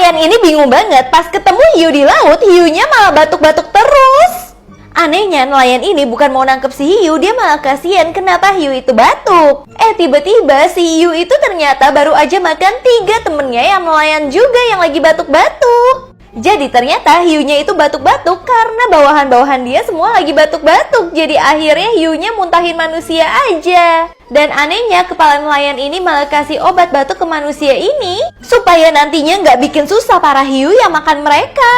nelayan ini bingung banget, pas ketemu hiu di laut, hiunya malah batuk-batuk terus. Anehnya nelayan ini bukan mau nangkep si hiu, dia malah kasihan kenapa hiu itu batuk. Tiba-tiba si hiu itu ternyata baru aja makan 3 temennya yang nelayan juga yang lagi batuk-batuk. Jadi ternyata hiunya itu batuk-batuk karena bawahan-bawahan dia semua lagi batuk-batuk. Jadi akhirnya hiunya muntahin manusia aja. Dan anehnya kepala nelayan ini malah kasih obat batuk ke manusia ini supaya nantinya nggak bikin susah para hiu yang makan mereka.